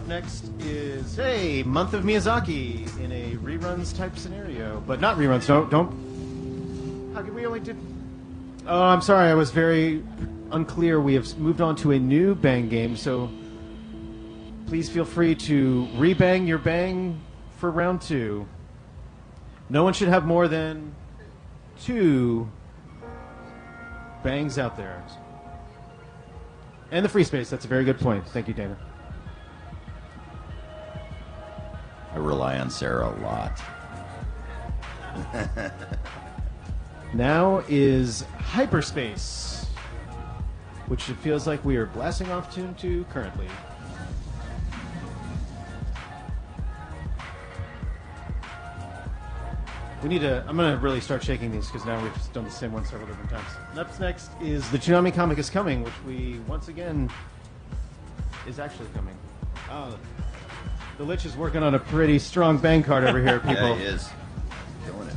next is, hey, Month of Miyazaki in a reruns type scenario. But not reruns, don't. How could we only did... Oh, I'm sorry, I was very unclear. We have moved on to a new Bang game, so please feel free to rebang your Bang for round 2. No one should have more than 2 Bangs out there. And the free space, that's a very good point. Thank you, Dana. I rely on Sarah a lot. Now is Hyperspace, which it feels like we are blasting off tune to currently. We need to... I'm going to really start shaking these because now we've done the same one several different times. Up next is the Toonami comic is coming, which we, once again, is actually coming. Oh, the Lich is working on a pretty strong Bang card over here, people. Yeah, he is. Doing it.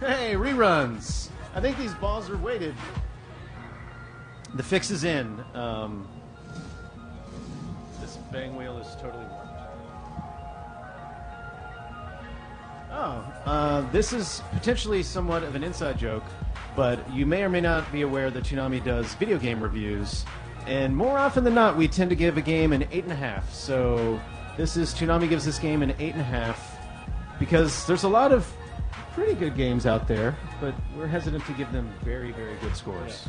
Hey, reruns. I think these balls are weighted. The fix is in. This Bang wheel is totally warped. Oh, this is potentially somewhat of an inside joke, but you may or may not be aware that Toonami does video game reviews, and more often than not, we tend to give a game an 8.5. So this is Toonami gives this game an 8.5 because there's a lot of pretty good games out there, but we're hesitant to give them very, very good scores.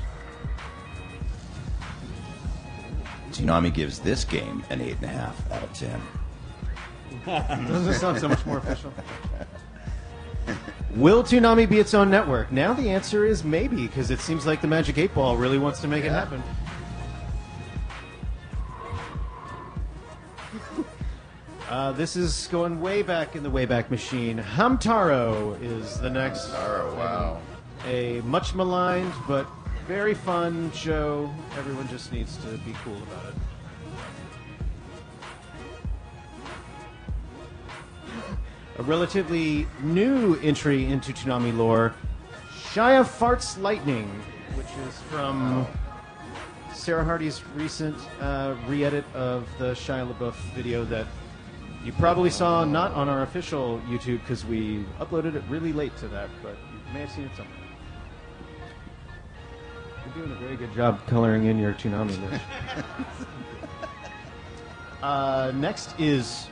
Toonami gives this game an 8.5 out of 10. Doesn't this sound so much more official? Will Toonami be its own network? Now the answer is maybe, because it seems like the Magic 8 Ball really wants to make it happen. This is going way back in the Wayback Machine. Hamtaro is the next. Oh, wow. A much maligned but very fun show. Everyone just needs to be cool about it. A relatively new entry into Toonami lore, Shia Farts Lightning, which is from Sarah Hardy's recent re-edit of the Shia LaBeouf video that you probably saw not on our official YouTube because we uploaded it really late to that, but you may have seen it somewhere. You're doing a very good job coloring in your Toonami list. Next is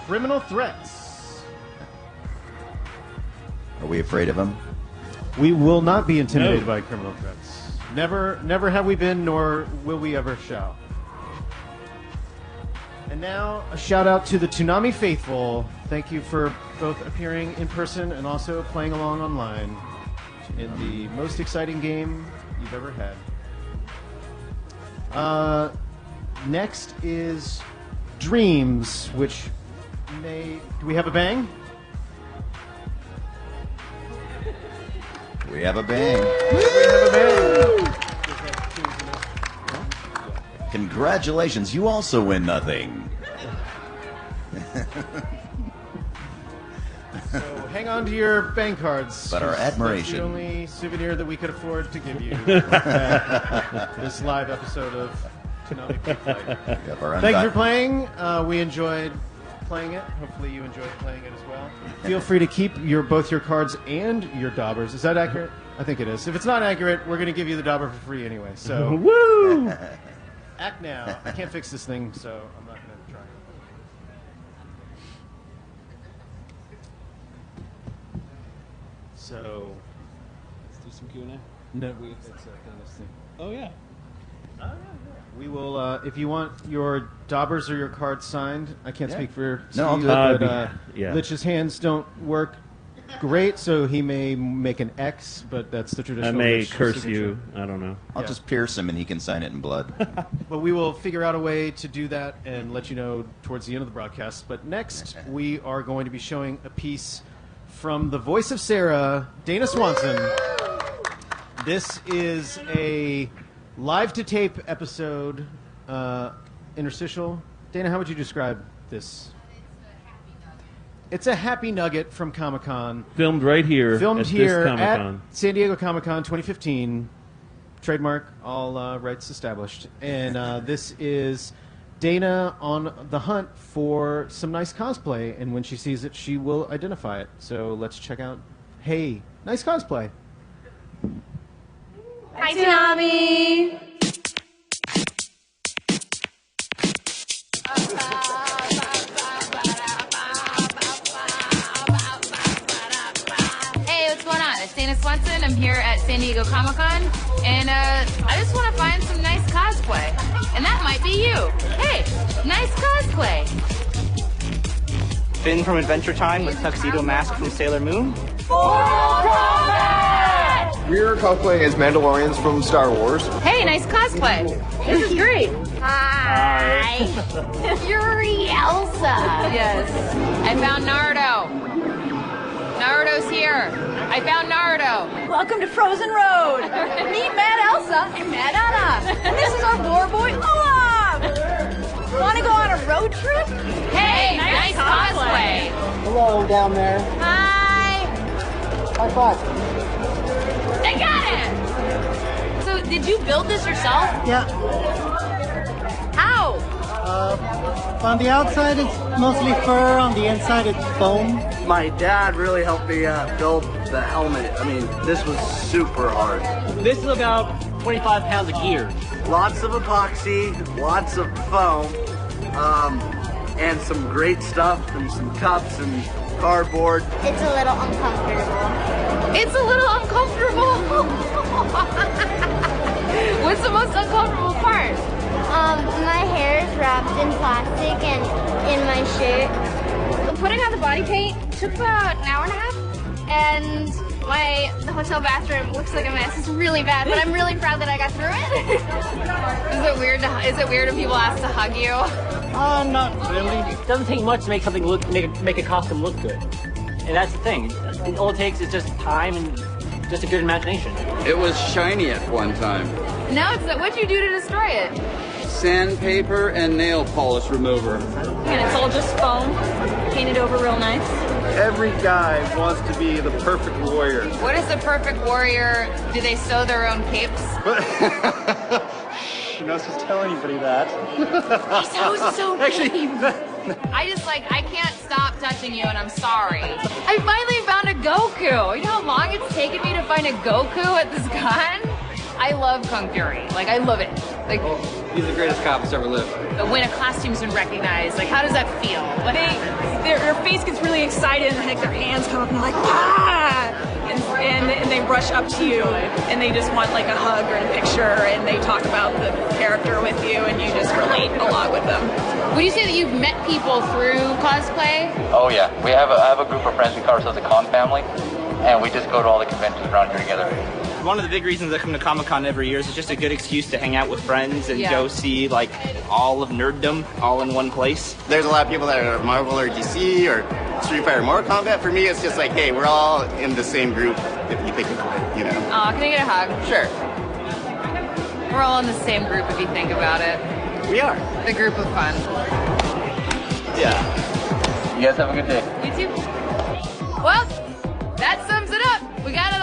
Criminal Threats. Are we afraid of him? We will not be intimidated by criminal threats. Never have we been, nor will we ever shall. And now, a shout out to the Toonami faithful. Thank you for both appearing in person and also playing along online in the most exciting game you've ever had. Next is Dreams, which may... Do we have a bang? We have a bang. We have a bang. Congratulations, you also win nothing. So hang on to your bang cards. But our admiration. That's the only souvenir that we could afford to give you. This live episode of Toonami Preflight. Thank you for playing. We enjoyed playing it. Hopefully you enjoyed playing it as well. Feel free to keep both your cards and your daubers. Is that accurate? I think it is. If it's not accurate, we're going to give you the dauber for free anyway. So Woo! Act now. I can't fix this thing, so I'm not going to try. So Let's do some Q&A. no, it's a Dennis thing. Oh, yeah. We will, if you want your daubers or your cards signed, I can't speak for No, Steve, I'll but yeah. Lich's hands don't work great, so he may make an X, but that's the traditional I may Lich curse signature. you. I don't know. I'll just pierce him and he can sign it in blood. But we will figure out a way to do that and let you know towards the end of the broadcast. But next, we are going to be showing a piece from the voice of Sarah, Dana Swanson. This is a live-to-tape episode, interstitial. Dana, how would you describe this? It's a happy nugget from Comic-Con. Filmed right here. Filmed at here this Comic-Con. at San Diego Comic-Con 2015. trademark, all rights established. And this is Dana on the hunt for some nice cosplay, and when she sees it, she will identify it. So let's check out, hey, nice cosplay. Hi, Toonami! Hey, what's going on? It's Dana Swenson. I'm here at San Diego Comic-Con, and I just want to find some nice cosplay. And that might be you. Hey, nice cosplay. Finn from Adventure Time with Tuxedo Mask from Sailor Moon. We're cosplaying as Mandalorians from Star Wars. Hey, nice cosplay. This is great. Hi. Yuri Elsa. Yes. I found Naruto. Naruto's here. I found Naruto. Welcome to Frozen Road. Meet Mad Elsa and Mad Anna. And this is our lore boy, Olaf. Want to go on a road trip? Hey, nice cosplay. Hello down there. Hi. High five. I got it. So, did you build this yourself? Yeah. How? On the outside, it's mostly fur. On the inside, it's foam. My dad really helped me build the helmet. I mean, this was super hard. This is about 25 pounds of gear. Lots of epoxy, lots of foam, and some great stuff, and some cups and cardboard. It's a little uncomfortable. It's a little uncomfortable. What's the most uncomfortable part? My hair is wrapped in plastic and in my shirt. Putting on the body paint took about an hour and a half, and the hotel bathroom looks like a mess. It's really bad, but I'm really proud that I got through it. Is it weird when people ask to hug you? Not really. It doesn't take much to make something make a costume look good, and that's the thing. All it takes is just time and just a good imagination. It was shiny at one time. No, what'd you do to destroy it? Sandpaper and nail polish remover. And it's all just foam, painted over real nice. Every guy wants to be the perfect warrior. What is the perfect warrior? Do they sew their own capes? You're not supposed to tell anybody that. So actually, I can't stop touching you, and I'm sorry. I finally found a Goku. You know how long it's taken me to find a Goku at this con? I love Kung Fury. I love it. He's the greatest cop that's ever lived. When a costume's been recognized, how does that feel? Their face gets really excited and their hands come up and they're like, ah! And they rush up to you and they just want a hug or a picture and they talk about the character with you and you just relate a lot with them. Would you say that you've met people through cosplay? Oh yeah, I have a group of friends. We call ourselves a con family, and we just go to all the conventions around here together. One of the big reasons I come to Comic-Con every year is it's just a good excuse to hang out with friends and go see all of nerddom all in one place. There's a lot of people that are Marvel or DC or Street Fighter, Mortal Kombat. For me, it's just hey, we're all in the same group if you think of it, you know. Aw, can I get a hug? Sure. We're all in the same group if you think about it. We are. The group of fun. Yeah. You guys have a good day. You too. Well, that sums it up. We got a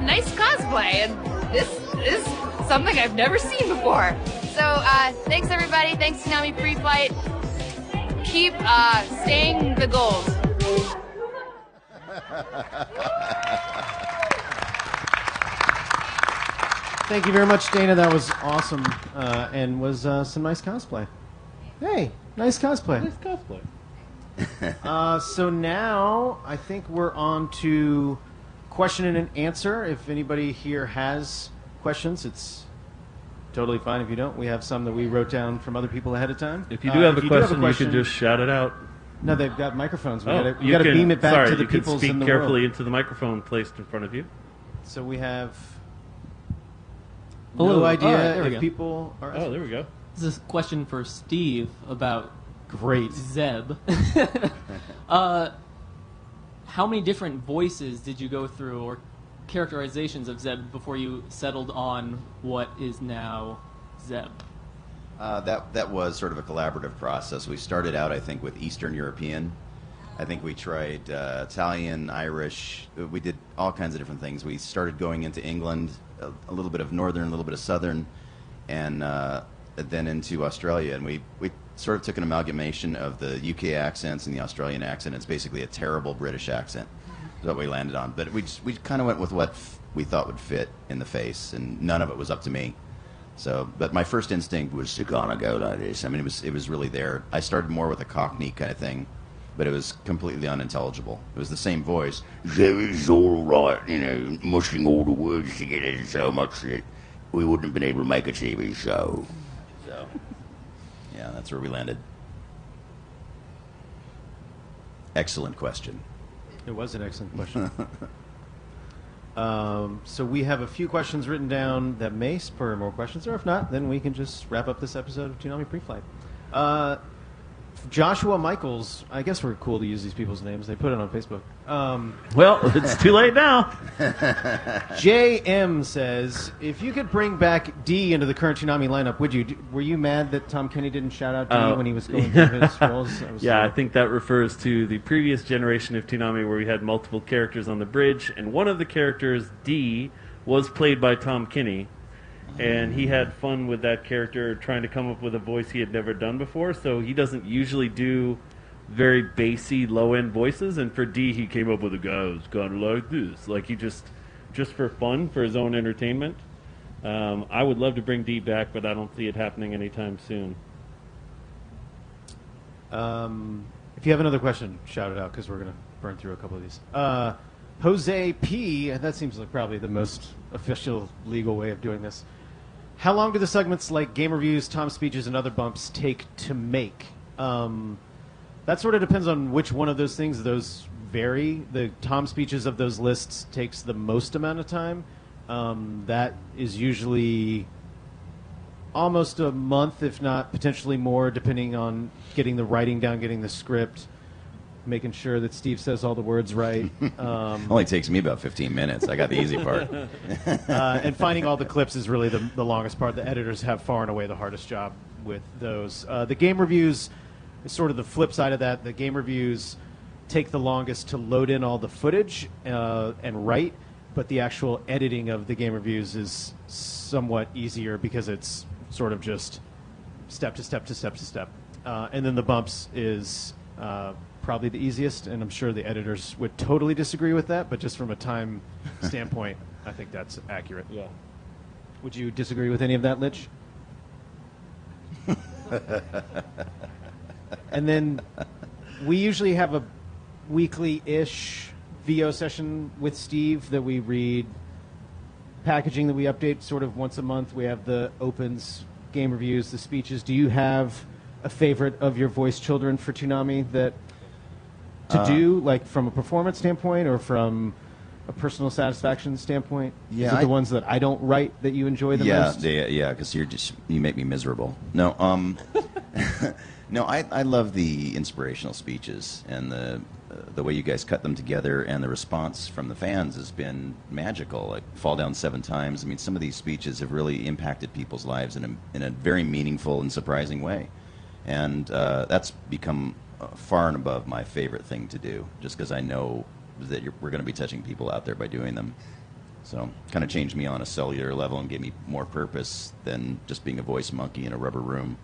nice cosplay, and this is something I've never seen before. So, thanks everybody. Thanks Toonami Preflight. Keep staying the gold. Thank you very much, Dana. That was awesome, and was some nice cosplay. Hey, nice cosplay. Nice cosplay. So now I think we're on to question and answer. If anybody here has questions, it's totally fine. If you don't, we have some that we wrote down from other people ahead of time. If you do have a question, you can just shout it out. No, they've got microphones. We You got to beam it back to the you can peoples speak in the carefully world. into the microphone placed in front of you. So we have Hello. no idea All right, there we if go. people are. Oh, there we go. This is a question for Steve about Great. Zeb. How many different voices did you go through, or characterizations of Zeb, before you settled on what is now Zeb? That was sort of a collaborative process. We started out, I think, with Eastern European. I think we tried Italian, Irish. We did all kinds of different things. We started going into England a little bit of northern, a little bit of southern, and then into Australia. And we sort of took an amalgamation of the UK accents and the Australian accent. It's basically a terrible British accent. Is what we landed on. But we kind of went with what we thought would fit in the face, and none of it was up to me. So, but my first instinct was to kind of go like this. I mean, it was really there. I started more with a Cockney kind of thing, but it was completely unintelligible. It was the same voice. It's all right, mushing all the words together so much that we wouldn't have been able to make a TV show. So, yeah, that's where we landed. Excellent question. It was an excellent question. So we have a few questions written down that may spur more questions, or if not, then we can just wrap up this episode of Toonami Preflight. Joshua Michaels, I guess we're cool to use these people's names. They put it on Facebook. Well, it's too late now. JM says, if you could bring back D into the current Toonami lineup, would you? Were you mad that Tom Kenny didn't shout out D when he was going through his roles? I think that refers to the previous generation of Toonami where we had multiple characters on the bridge, and one of the characters, D, was played by Tom Kenny. And he had fun with that character, trying to come up with a voice he had never done before. So he doesn't usually do very bassy, low-end voices. And for D, he came up with a guy who's kind of like this. Like he just for fun, for his own entertainment. I would love to bring D back, but I don't see it happening anytime soon. If you have another question, shout it out, because we're going to burn through a couple of these. Jose P., that seems like probably the most official legal way of doing this. How long do the segments like game reviews, Tom speeches, and other bumps take to make? That sort of depends on which one of those things. Those vary. The Tom speeches of those lists takes the most amount of time. That is usually almost a month, if not potentially more, depending on getting the writing down, getting the script, making sure that Steve says all the words right. Only takes me about 15 minutes. I got the easy part. And finding all the clips is really the longest part. The editors have far and away the hardest job with those. The game reviews is sort of the flip side of that. The game reviews take the longest to load in all the footage and write, but the actual editing of the game reviews is somewhat easier because it's sort of just step to step to step to step. And then the bumps is probably the easiest, and I'm sure the editors would totally disagree with that, but just from a time standpoint, I think that's accurate. Yeah. Would you disagree with any of that, Lich? And then we usually have a weekly-ish VO session with Steve that we read packaging that we update sort of once a month. We have the opens, game reviews, the speeches. Do you have a favorite of your voice children for Toonami that to do, like from a performance standpoint or from a personal satisfaction standpoint? Yeah, Is it the ones that I don't write that you enjoy the most? Yeah, because you make me miserable. No, no, I love the inspirational speeches, and the way you guys cut them together, and the response from the fans has been magical. Like Fall Down 7 Times. I mean, some of these speeches have really impacted people's lives in a very meaningful and surprising way, and that's become far and above my favorite thing to do, just because I know that we're going to be touching people out there by doing them. So kind of changed me on a cellular level and gave me more purpose than just being a voice monkey in a rubber room.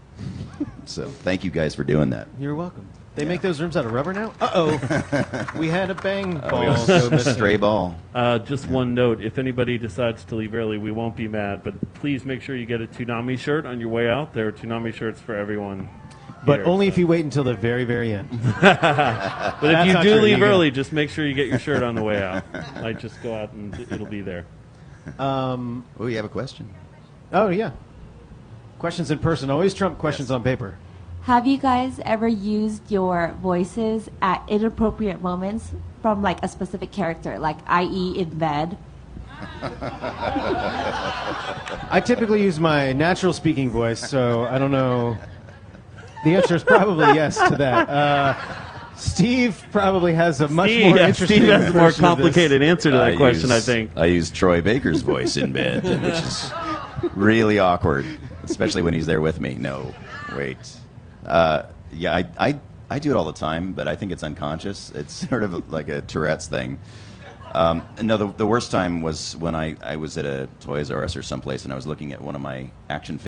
So thank you guys for doing that. You're welcome. They make those rooms out of rubber now? Uh-oh. We had a bang ball. Stray ball. Just one note. If anybody decides to leave early, we won't be mad, but please make sure you get a Toonami shirt on your way out. There are Toonami shirts for everyone. But only if you wait until the very, very end. But if you do leave early, just make sure you get your shirt on the way out. Like, just go out and it'll be there. Oh, you have a question? Oh, yeah. Questions in person always trump questions on paper. Have you guys ever used your voices at inappropriate moments from like a specific character, like i.e. in bed? I typically use my natural speaking voice, so I don't know. The answer is probably yes to that. Steve probably has a much more interesting Steve has a more complicated answer to that question, I think. I use Troy Baker's voice in bed, which is really awkward, especially when he's there with me. No, wait. Yeah, I do it all the time, but I think it's unconscious. It's sort of like a Tourette's thing. No, the worst time was when I was at a Toys R Us or someplace, and I was looking at one of my action